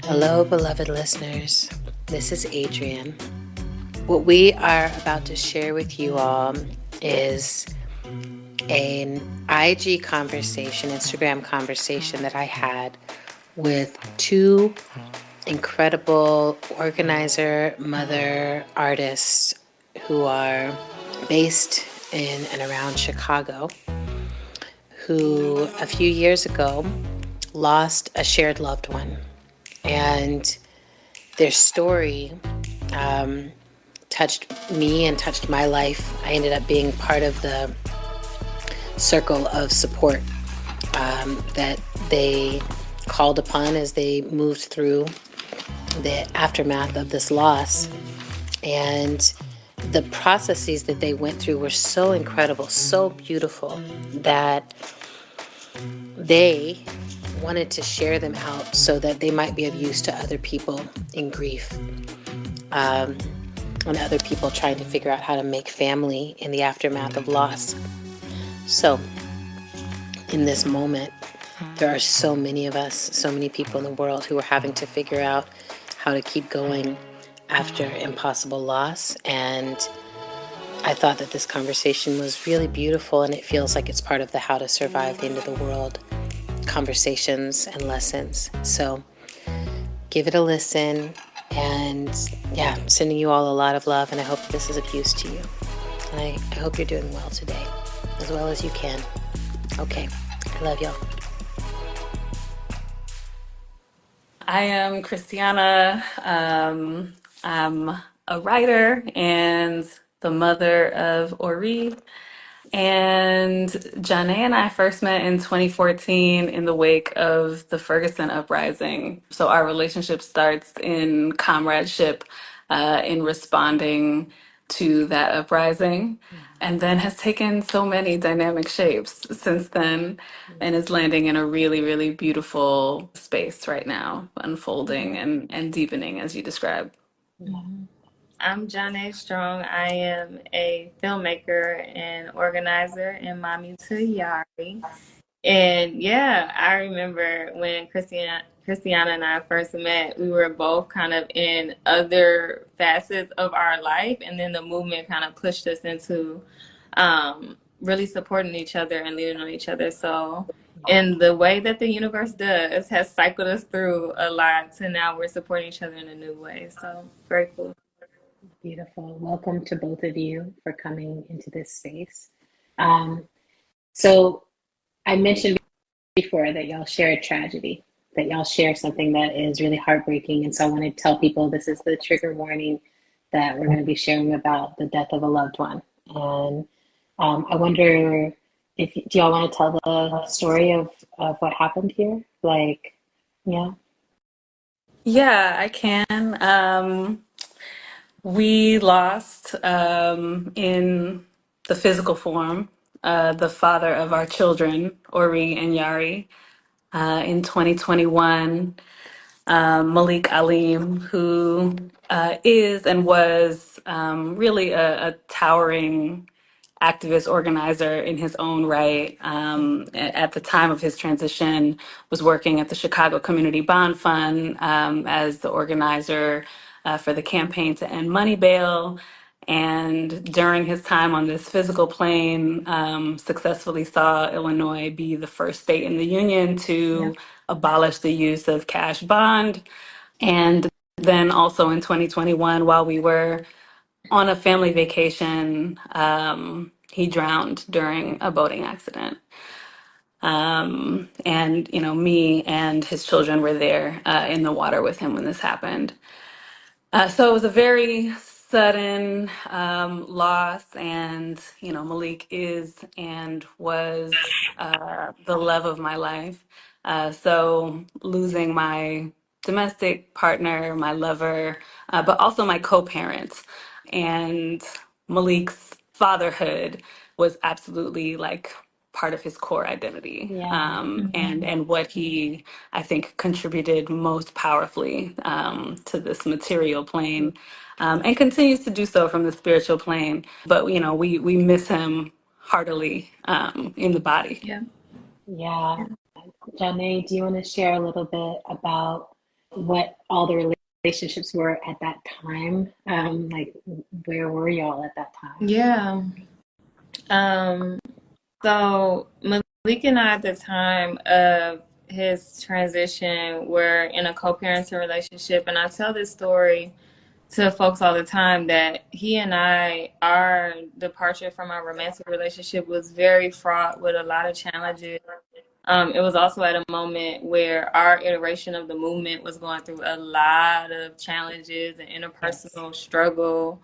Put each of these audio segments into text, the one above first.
Hello, beloved listeners. This is Adrienne. What we are about to share with you all is an IG conversation, Instagram conversation that I had with two incredible organizer, mother, artists who are based in and around Chicago, who a few years ago lost a shared loved one. And their story touched me and touched my life. I ended up being part of the circle of support that they called upon as they moved through the aftermath of this loss. And the processes that they went through were so incredible, so beautiful, that they wanted to share them out so that they might be of use to other people in grief, and other people trying to figure out how to make family in the aftermath of loss. So in this moment, there are so many of us, so many people in the world who are having to figure out how to keep going after impossible loss. And I thought that this conversation was really beautiful, and it feels like it's part of the How to Survive the End of the World conversations and lessons. So give it a listen, and sending you all a lot of love, and I hope this is of use to you. And I hope you're doing well today, as well as you can. Okay, I love y'all. I am Christiana. I'm a writer and the mother of Ori. And Janae and I first met in 2014 in the wake of the Ferguson uprising. So our relationship starts in comradeship, in responding to that uprising, and then has taken so many dynamic shapes since then, and is landing in a really, really beautiful space right now, unfolding and deepening as you described. I'm Janae Strong. I am a filmmaker and organizer and mommy to Yari. And yeah, I remember when Christiana and I first met, we were both kind of in other facets of our life. And then the movement kind of pushed us into really supporting each other and leaning on each other. So in the way that the universe does, has cycled us through a lot to now we're supporting each other in a new way. So very cool. Beautiful. Welcome to both of you for coming into this space. So I mentioned before that y'all share a tragedy, that y'all share something that is really heartbreaking. And so I want to tell people this is the trigger warning that we're going to be sharing about the death of a loved one. And I wonder if, do y'all want to tell the story of what happened here? Like, yeah. Yeah, I can. We lost in the physical form the father of our children, Ori and Yari, in 2021. Malik Alim, who is and was really a towering activist organizer in his own right. At the time of his transition, was working at the Chicago Community Bond Fund as the organizer for the campaign to end money bail. And during his time on this physical plane, successfully saw Illinois be the first state in the union to abolish the use of cash bond. And then also in 2021, while we were on a family vacation, he drowned during a boating accident. And, you know, me and his children were there in the water with him when this happened. So it was a very sudden loss, and you know, Malik is and was the love of my life. So losing my domestic partner, my lover, but also my co-parent, and Malik's fatherhood was absolutely like part of his core identity, Yeah. and what he, I think, contributed most powerfully to this material plane, and continues to do so from the spiritual plane. But you know, we miss him heartily in the body. Yeah. Yeah. Janae, do you want to share a little bit about what all the relationships were at that time. Like, where were y'all at that time? Yeah. Um, so Malik and I at the time of his transition were in a co-parenting relationship, and I tell this story to folks all the time that he and I, our departure from our romantic relationship was very fraught with a lot of challenges. It was also at a moment where our iteration of the movement was going through a lot of challenges and Yes. interpersonal struggle.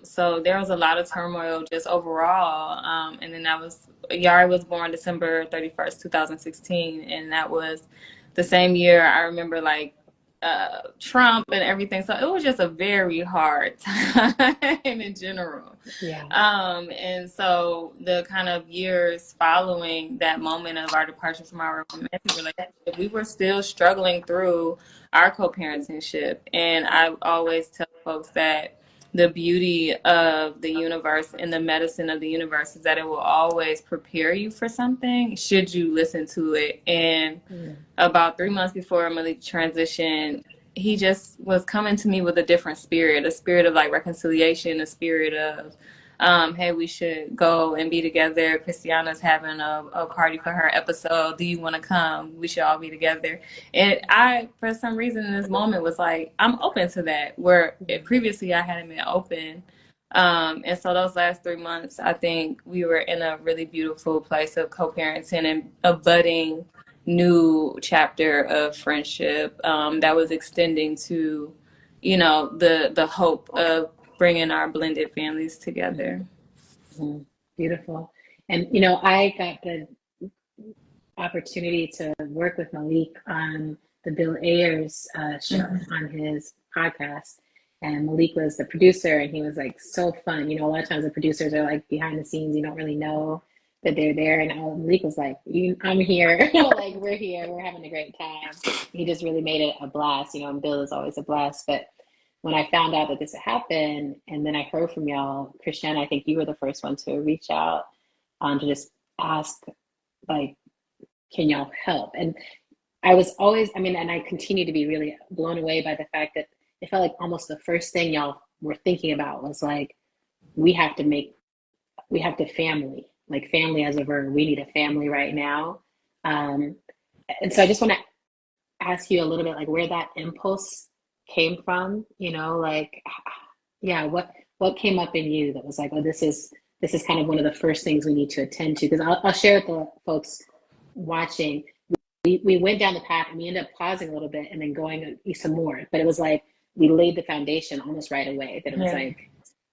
So there was a lot of turmoil just overall. And then Yari was born December 31st, 2016. And that was the same year I remember like Trump and everything. So it was just a very hard time in general. Yeah. And so the kind of years following that moment of our departure from our romantic relationship, we were still struggling through our co-parentingship. And I always tell folks that the beauty of the universe and the medicine of the universe is that it will always prepare you for something should you listen to it. And Mm. about 3 months before Malik transitioned, he just was coming to me with a spirit of like reconciliation, a spirit of, hey, we should go and be together. Christiana's having a party for her episode. Do you want to come? We should all be together. And I, for some reason, in this moment was like, I'm open to that. Where previously I hadn't been open. And so those last 3 months, I think we were in a really beautiful place of co-parenting and a budding new chapter of friendship that was extending to, the hope of bringing our blended families together. Mm. Beautiful. And I got the opportunity to work with Malik on the Bill Ayers show Mhm. on his podcast. And Malik was the producer, and he was like so fun. A lot of times the producers are like behind the scenes, you don't really know that they're there. And Malik was like, I'm here. Like, we're here, we're having a great time. He just really made it a blast, and Bill is always a blast. But when I found out that this had happened, and then I heard from y'all, Christiane, I think you were the first one to reach out to just ask, like, can y'all help? And I was always, and I continue to be really blown away by the fact that it felt like almost the first thing y'all were thinking about was like, we have to make, we have to family, like family as a verb. We need a family right now. Um, and so I just want to ask you a little bit like where that impulse came from, like, yeah, what came up in you that was like, oh, this is kind of one of the first things we need to attend to, because I'll share with the folks watching. We went down the path and we ended up pausing a little bit and then going some more, but it was like we laid the foundation almost right away, that it was Yeah. like,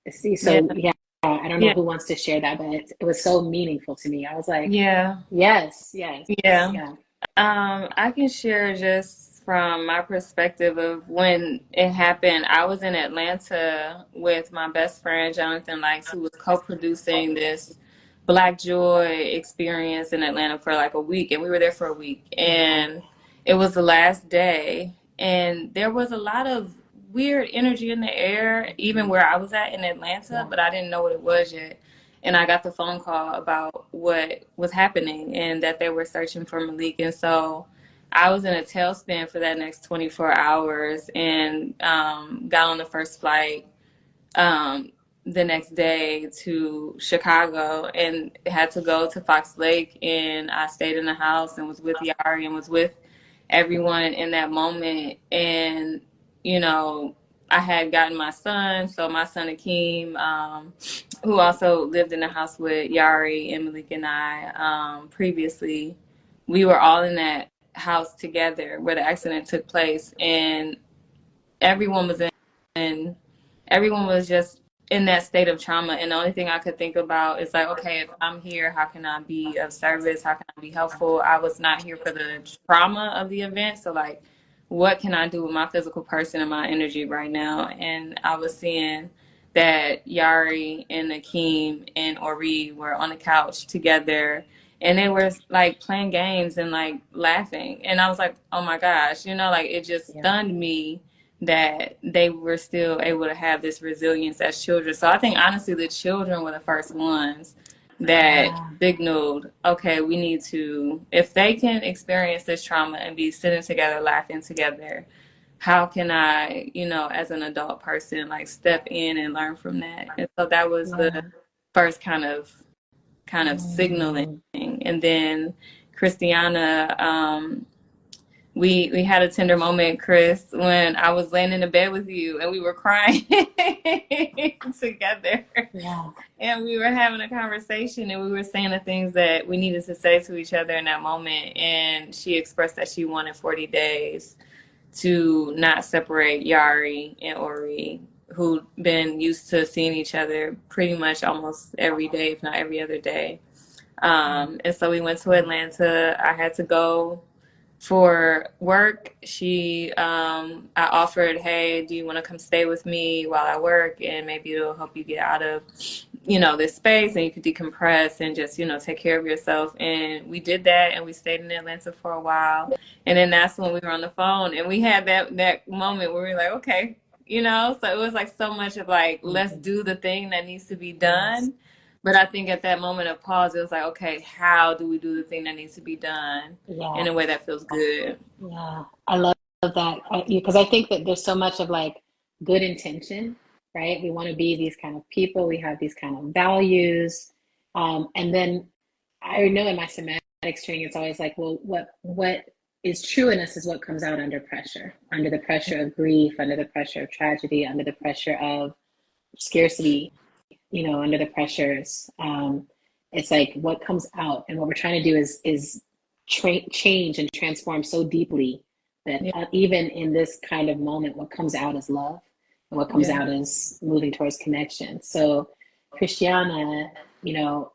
see, Yeah. so yeah, I don't know Yeah. who wants to share that, but it was so meaningful to me. I was like, Yeah. yes, yes, Yeah. yeah. I can share just from my perspective of when it happened. I was in Atlanta with my best friend, Jonathan Likes, who was co-producing this Black Joy experience in Atlanta for like a week. And we were there for a week. Wow. And it was the last day. And there was a lot of weird energy in the air, even where I was at in Atlanta, Yeah. but I didn't know what it was yet. And I got the phone call about what was happening and that they were searching for Malik. And so I was in a tailspin for that next 24 hours and got on the first flight um, the next day to Chicago and had to go to Fox Lake. And I stayed in the house and was with Yari and was with everyone in that moment. And, you know, I had gotten my son, so my son Akeem, who also lived in the house with Yari and Malik and I previously, we were all in that house together where the accident took place, and everyone was in everyone was just in that state of trauma. And the only thing I could think about is like, okay, if I'm here, how can I be of service? How can I be helpful? I was not here for the trauma of the event. So like, what can I do with my physical person and my energy right now? And I was seeing that Yari and Akeem and Ori were on the couch together, and they were like playing games and like laughing. And I was like, oh my gosh, like it just Yeah. stunned me that they were still able to have this resilience as children. So I think honestly the children were the first ones that Yeah. signaled, okay, we need to, if they can experience this trauma and be sitting together, laughing together, how can I, as an adult person, like step in and learn from that? And so that was the Yeah. first kind of signaling. Mm. And then Christiana, we had a tender moment, Chris, when I was laying in the bed with you and we were crying together. Yeah. And we were having a conversation and we were saying the things that we needed to say to each other in that moment. And she expressed that she wanted 40 days to not separate Yari and Ori, who'd been used to seeing each other pretty much almost every day, if not every other day. And so we went to Atlanta. I had to go for work. I offered, hey, do you want to come stay with me while I work? And maybe it'll help you get out of, this space and you could decompress and just, take care of yourself. And we did that and we stayed in Atlanta for a while. And then that's when we were on the phone and we had that moment where we were like, okay, so it was like so much of like, let's Mhm. do the thing that needs to be Yes. done. But I think at that moment of pause, it was like, okay, how do we do the thing that needs to be done Yeah. in a way that feels good? Yeah. I love that because I think that there's so much of like good intention, right? We want to be these kind of people. We have these kind of values. And then I know in my semantics training, it's always like, well, what is true in us is what comes out under the pressure of grief, under the pressure of tragedy, under the pressure of scarcity, under the pressures. It's like what comes out, and what we're trying to do is change and transform so deeply that Yeah, even in this kind of moment, what comes out is love, and what comes yeah. out is moving towards connection. So, Christiana, you know,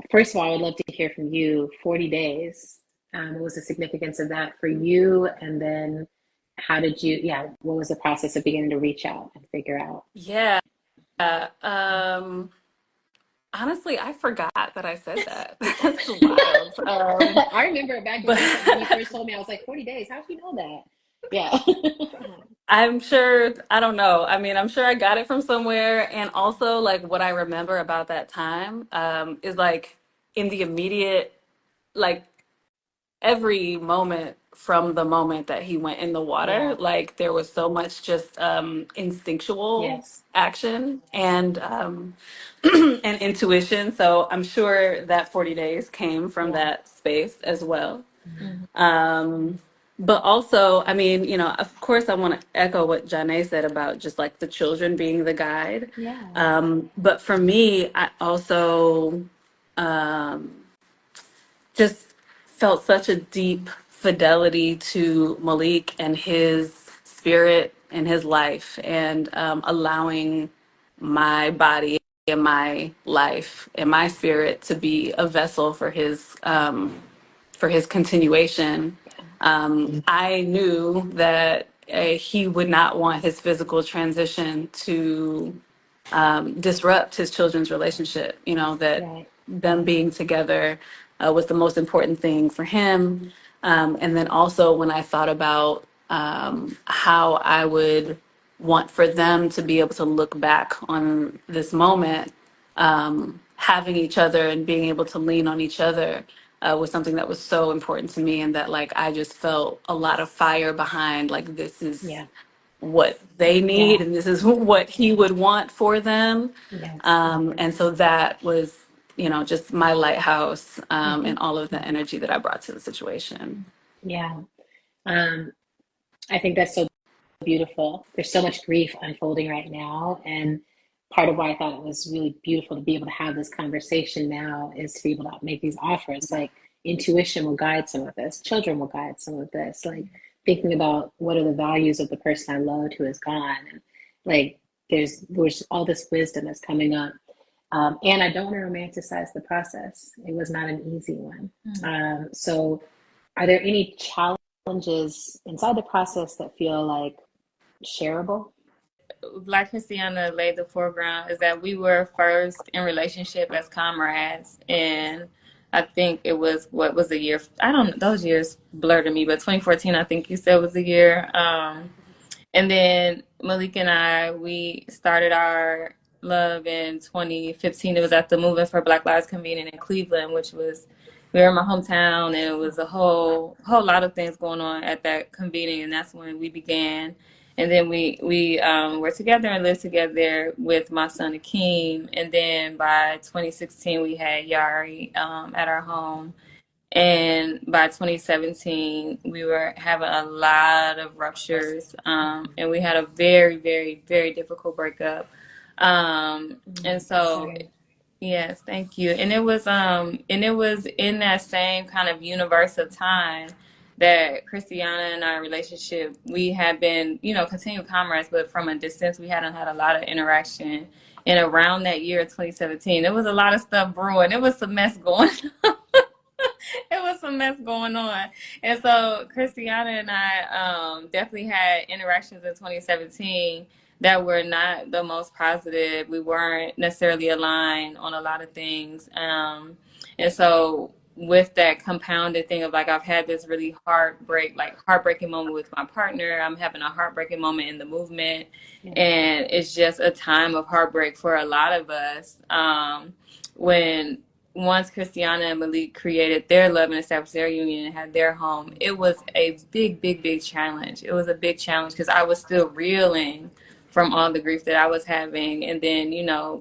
first of all, I would love to hear from you. 40 days. What was the significance of that for you? And then how did you, yeah, what was the process of beginning to reach out and figure out? Yeah. Um, Honestly, I forgot that I said that. That's wild. I remember back when But you first told me, I was like, 40 days. How'd you know that? Yeah. I'm sure, I don't know. I mean, I'm sure I got it from somewhere. And also, like, what I remember about that time is like in the immediate, like, every moment from the moment that he went in the water, Yeah. like, there was so much just instinctual Yes. action and and intuition. So I'm sure that 40 days came from Yeah. that space as well. Mhm. Mhm. Um, but also, I mean, of course, I want to echo what Janae said about just like the children being the guide. Yeah. But for me, I also um, just felt such a deep fidelity to Malik and his spirit and his life, and allowing my body and my life and my spirit to be a vessel for his continuation. I knew that he would not want his physical transition to disrupt his children's relationship. That Right. them being together was the most important thing for him. And then also when I thought about how I would want for them to be able to look back on this moment, having each other and being able to lean on each other was something that was so important to me, and that like I just felt a lot of fire behind like this is Yeah. what they need Yeah. and this is what he would want for them. Yes. And so that was, just my lighthouse Hmm. and all of the energy that I brought to the situation. Yeah. Um, I think that's so beautiful. There's so much grief unfolding right now. And part of why I thought it was really beautiful to be able to have this conversation now is to be able to make these offers. Like intuition will guide some of this, children will guide some of this. Like thinking about what are the values of the person I loved who is gone. And like there's all this wisdom that's coming up. And I don't want to romanticize the process. It was not an easy one. So are there any challenges inside the process that feel like shareable? Like Christiana laid the foreground is that we were first in relationship as comrades, and I think it was what was the year? I don't. Those years blur to me, but 2014, I think you said was the year. And then Malik and I, we started our love in 2015. It was at the Movement for Black Lives convening in Cleveland, which was we were in my hometown, and it was a whole lot of things going on at that convening, and that's when we began. And then we were together and lived together with my son Akeem. And then by 2016, we had Yari at our home. And by 2017, we were having a lot of ruptures, and we had a very, very, very difficult breakup. And so, Sorry. yes, thank you. And it was in that same kind of universe of time that Christiana and our relationship, we had been, continued commerce, but from a distance, we hadn't had a lot of interaction. And around that year, 2017, there was a lot of stuff brewing. There was some mess going it was some mess going on. And so Christiana and I definitely had interactions in 2017 that were not the most positive. We weren't necessarily aligned on a lot of things. And so with that compounded thing of like I've had this really heartbreaking moment with my partner. I'm having a heartbreaking moment in the movement. Yeah. And it's just a time of heartbreak for a lot of us. When once Christiana and Malik created their love and established their union and had their home, it was a big, big, big challenge. It was a big challenge because I was still reeling from all the grief that I was having. And then,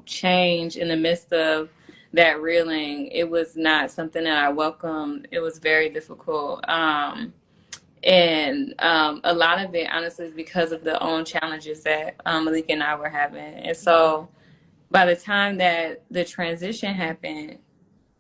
change in the midst of that reeling, it was not something that I welcomed. It was very difficult. And a lot of it, honestly, is because of the own challenges that Malik and I were having. And so by the time that the transition happened,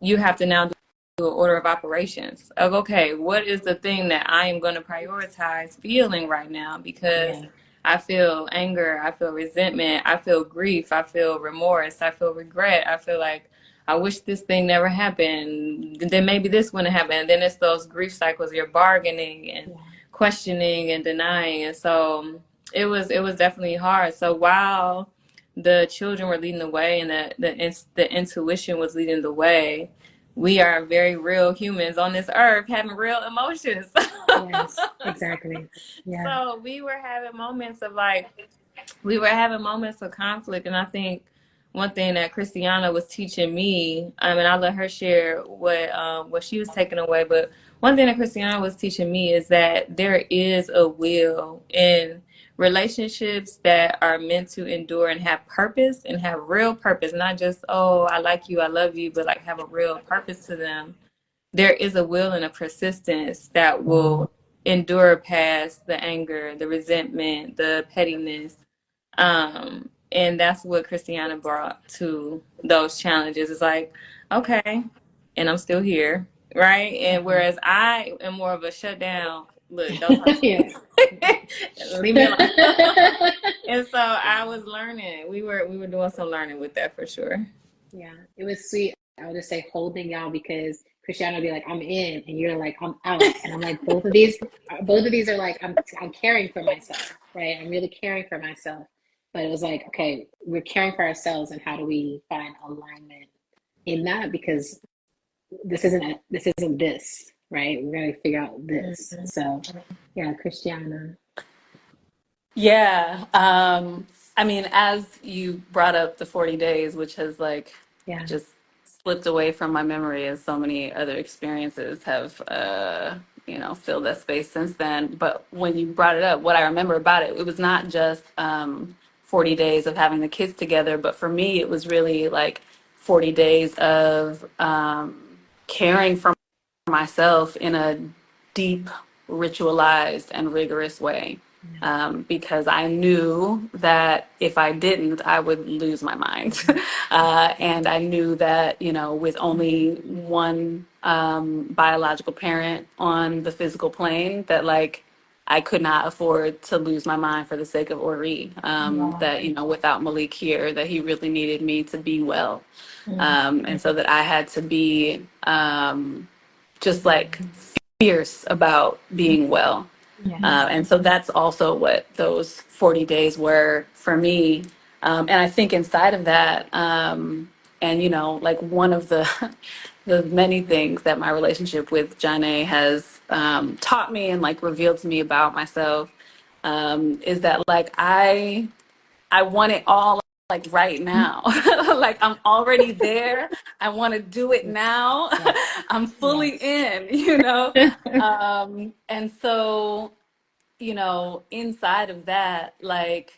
you have to now do an order of operations of, okay, what is the thing that I am going to prioritize feeling right now? Because Yeah. I feel anger, I feel resentment, I feel grief, I feel remorse, I feel regret, I feel like I wish this thing never happened. Then maybe this wouldn't happen. And then it's those grief cycles, you're bargaining and questioning and denying. And so it was definitely hard. So while the children were leading the way and the intuition was leading the way, we are very real humans on this earth having real emotions. Yes, exactly. Yeah. So we were having moments of conflict, and I think one thing that Christiana was teaching me, and I'll let her share what she was taking away, but one thing that Christiana was teaching me is that there is a will in relationships that are meant to endure and have purpose and have real purpose, not just, oh, I like you, I love you, but like have a real purpose to them. There is a will and a persistence that will endure past the anger, the resentment, the pettiness. And that's what Christiana brought to those challenges. It's like, okay, and I'm still here, right? And whereas I am more of a shutdown, look, don't talk to Yeah. me. Leave me alone. And so I was learning. We were doing some learning with that for sure. Yeah, it was sweet. I would just say holding y'all because Christiana would be like, I'm in, and you're like, I'm out. And I'm like, both of these are like, I'm caring for myself, right? I'm really caring for myself. But it was like, okay, we're caring for ourselves, and how do we find alignment in that? Because this isn't this, right? We're gonna figure out this. So yeah, Christiana. Yeah. I mean, as you brought up the 40 days, which has like Yeah. just slipped away from my memory as so many other experiences have, filled that space since then. But when you brought it up, what I remember about it, it was not just 40 days of having the kids together, but for me, it was really like 40 days of caring for myself in a deep, ritualized, and rigorous way. Because I knew that if I didn't, I would lose my mind. And I knew that, with only one biological parent on the physical plane, that like I could not afford to lose my mind for the sake of Ori. Yeah. That, without Malik here, that he really needed me to be well. And so that I had to be just like fierce about being well. Yeah. And so that's also what those 40 days were for me. And I think inside of that, like one of the the many things that my relationship with Janae has taught me and like revealed to me about myself is that like I want it all like right now. Like I'm already there. I want to do it now. Yeah. I'm Yeah. fully in, you know? And so, you know, inside of that, like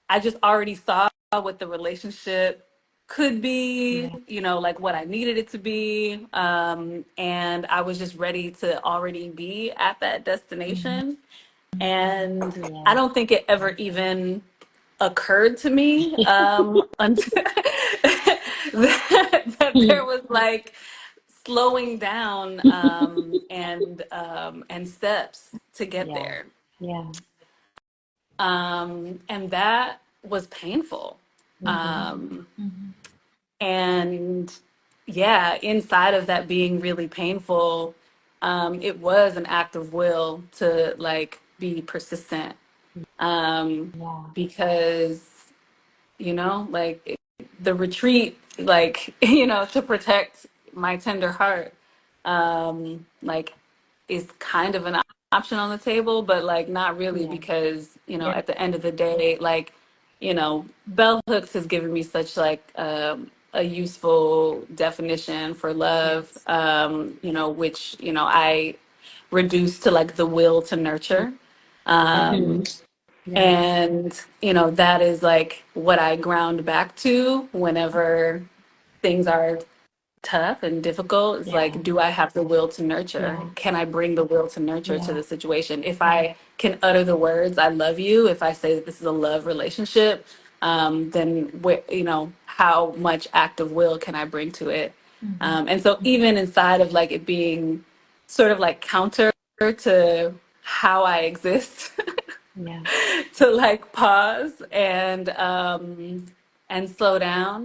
I just already saw what the relationship could be, Yeah. you know, like what I needed it to be. And I was just ready to already be at that destination. And I Yeah. don't think it ever even occurred to me until that there was like slowing down and steps to get Yeah. there. Yeah. And that was painful. Mm-hmm. Um, Mhm. and yeah, inside of that being really painful, it was an act of will to like be persistent. Yeah. Because, you know, like the retreat, like, you know, to protect my tender heart, like is kind of an option on the table, but like not really Yeah. because, you know, Yeah. at the end of the day, like, you know, bell hooks has given me such like a useful definition for love, Yes. you know, which, you know, I reduce to like the will to nurture. Mm-hmm. Um, Yeah. and, you know, that is like what I ground back to whenever things are tough and difficult. It's Yeah. like, do I have the will to nurture? Yeah. Can I bring the will to nurture to Yeah. the situation? If I can utter the words, I love you, if I say that this is a love relationship, then, you know, how much active will can I bring to it? Mhm. And so even inside of like it being sort of like counter to how I exist, Yeah. to like pause and slow down.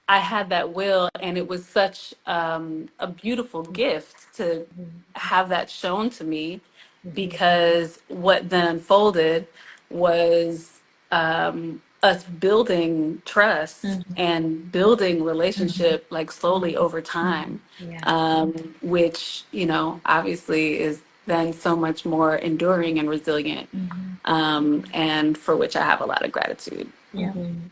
I had that will, and it was such a beautiful gift to have that shown to me, Mm-hmm. because what then unfolded was us building trust Mhm. and building Mhm. relationship like slowly over time, Yeah. which, you know, obviously is then so much more enduring and resilient, Mhm. and for which I have a lot of gratitude. Yeah. Mm-hmm.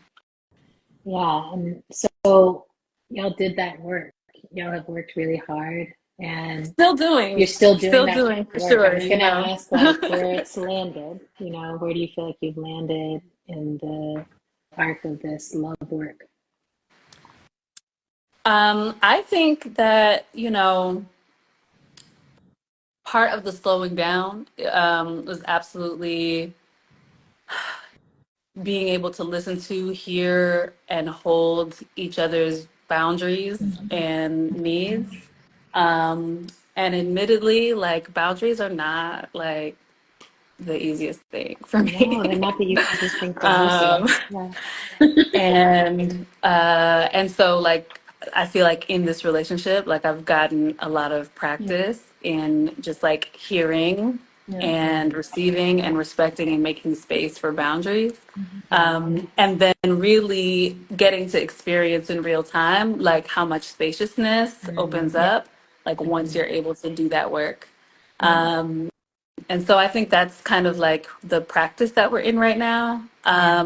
Yeah. And so y'all did that work. Y'all have worked really hard and you're still doing Still that doing for work. I sure, was you going to know. ask like where it's landed, where do you feel like you've landed in the arc of this love work? I think that, you know, part of the slowing down was absolutely being able to listen to, hear, and hold each other's boundaries Mhm. and needs. Um, and admittedly, like boundaries are not like the easiest thing for No, they're me. not the easiest thing for um, anybody. Yeah. and so like I feel like in this relationship, like I've gotten a lot of Yeah. practice in just like hearing Yeah. and receiving and respecting and making space for boundaries. Mhm. Yeah. And then really getting to experience in real time, like how much spaciousness opens Yeah. up, like once Mm-hmm. you're able to do that work. Yeah. And so I think that's kind of like the practice that we're in right now. Yeah.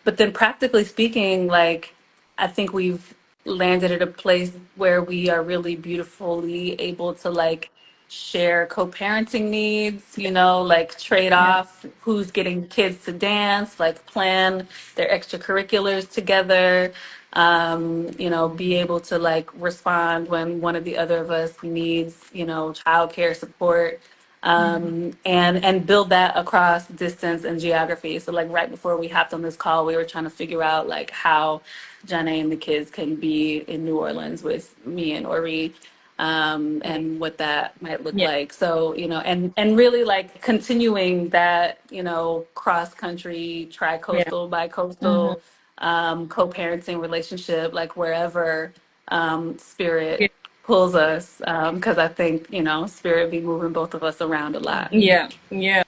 But then practically speaking, like I think we've landed at a place where we are really beautifully able to like share co-parenting needs, you know, like trade Yeah. off who's getting kids to dance, like plan their extracurriculars together, you know, be able to like respond when one of the other of us needs, you know, childcare support, Mhm. and build that across distance and geography. So like right before we hopped on this call, we were trying to figure out like how Janae and the kids can be in New Orleans with me and Ori, Right. and what that might look Yeah. like. So, you know, and really like continuing that, you know, cross country, Yeah. tri-coastal, Mhm. bi-coastal, co-parenting relationship, like wherever Yeah. spirit pulls us, because I think, you know, spirit be moving both of us around a lot. Mm-hmm. Yeah. Yeah.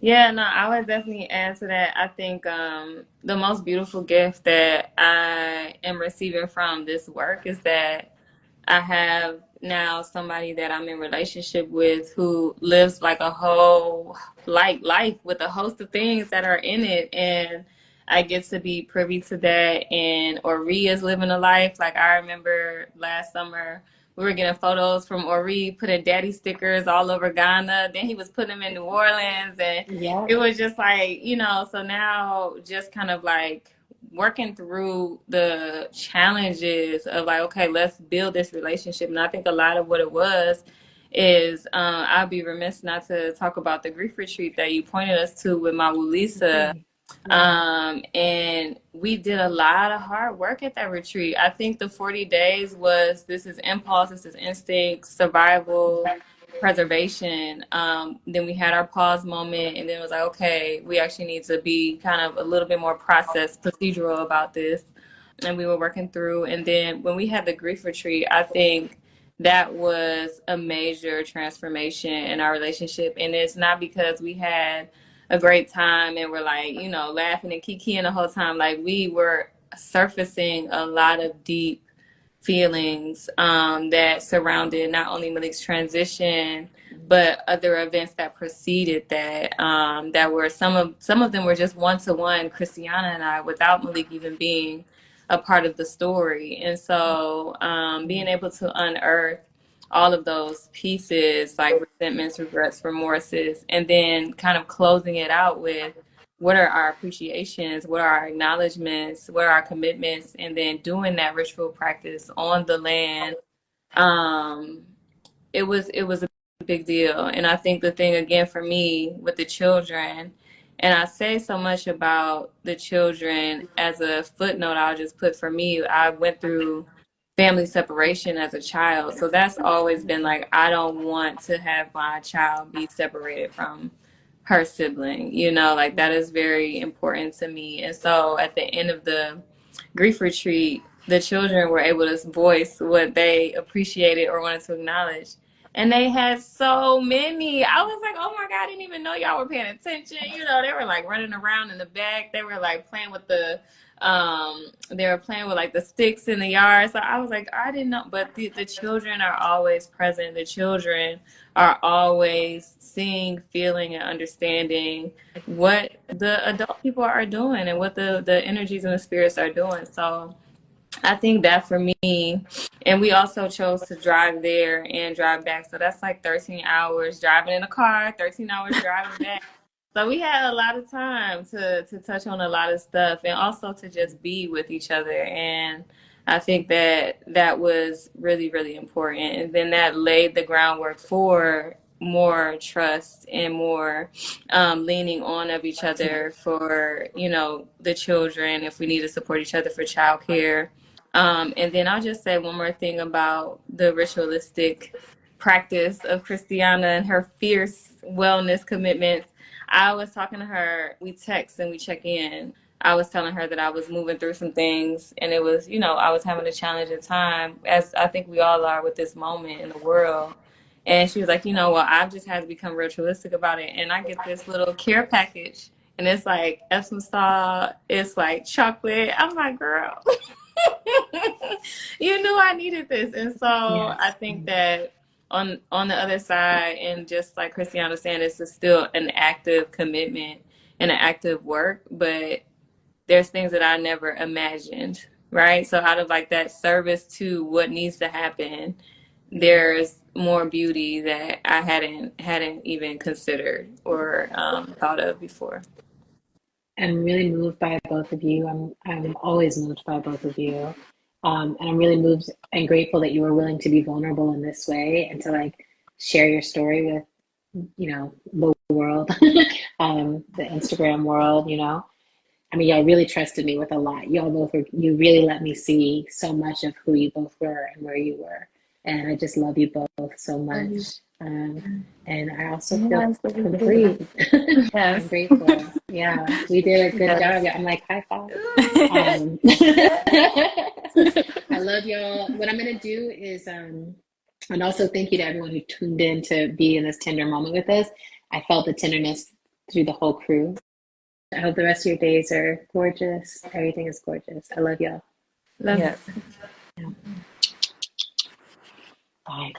Yeah, no, I would definitely add to that. I think the most beautiful gift that I am receiving from this work is that I have now somebody that I'm in relationship with who lives like a whole like life with a host of things that are in it, and I get to be privy to that, and Ori is living a life. Like I remember last summer, we were getting photos from Ori, putting daddy stickers all over Ghana. Then he was putting them in New Orleans, and Yeah. it was just like, so now just kind of like working through the challenges of like, okay, let's build this relationship. And I think a lot of what it was is I'd be remiss not to talk about the grief retreat that you pointed us to with Mawulisa. Yeah. And we did a lot of hard work at that retreat. I think the 40 days was, this is impulse, this is instinct, survival, preservation. Then we had our pause moment, and then it was like, okay, we actually need to be kind of a little bit more process procedural about this. And we were working through. And then when we had the grief retreat, I think that was a major transformation in our relationship. And it's not because we had a great time and we're like, laughing and kikiing the whole time. Like we were surfacing a lot of deep feelings that surrounded not only Malik's transition, but other events that preceded that. That were some of them were just one-to-one, Christiana and I, without Malik even being a part of the story. And so being able to unearth all of those pieces, like resentments, regrets, remorses, and then kind of closing it out with what are our appreciations, what are our acknowledgments, what are our commitments, and then doing that ritual practice on the land. Um, it was a big deal. And I think the thing again for me with the children, and I say so much about the children as a footnote, I'll just put for me, I went through family separation as a child. So that's always been like, I don't want to have my child be separated from her sibling, like that is very important to me. And so at the end of the grief retreat, the children were able to voice what they appreciated or wanted to acknowledge. And they had so many. I was like, oh my God, I didn't even know y'all were paying attention. They were like running around in the back. They were like playing with they were playing with like the sticks in the yard. So I was like, I didn't know. But the children are always present. The children are always seeing, feeling, and understanding what the adult people are doing and what the energies and the spirits are doing. So I think that for me, and we also chose to drive there and drive back. So that's like 13 hours driving in a car, 13 hours driving back. So we had a lot of time to touch on a lot of stuff and also to just be with each other. And I think that was really, really important. And then that laid the groundwork for more trust and more leaning on of each other for, the children, if we need to support each other for childcare. And then I'll just say one more thing about the ritualistic practice of Christiana and her fierce wellness commitments. I was talking to her, we text and we check in. I was telling her that I was moving through some things and it was, I was having a challenging time, as I think we all are with this moment in the world. And she was like, well, I've just had to become ritualistic about it. And I get this little care package and it's like Epsom salt, it's like chocolate. I'm like, girl, you knew I needed this. And so Yes. I think that on the other side, and just like Christiana was saying, it's still an active commitment and an active work, but there's things that I never imagined, right? So out of like that service to what needs to happen, there's more beauty that I hadn't even considered or thought of before. I'm really moved by both of you. I'm always moved by both of you. And I'm really moved and grateful that you were willing to be vulnerable in this way and to like share your story with, the world, the Instagram world. I mean, y'all really trusted me with a lot. You really let me see so much of who you both were and where you were. And I just love you both so much. And I also feel Yes, complete. I'm yes. grateful. Yeah, we did a good job. Yes. I'm like, high five. I love y'all. What I'm going to do is, and also thank you to everyone who tuned in to be in this tender moment with us. I felt the tenderness through the whole crew. I hope the rest of your days are gorgeous. Everything is gorgeous. I love y'all. Love Yes. Yeah. Bye.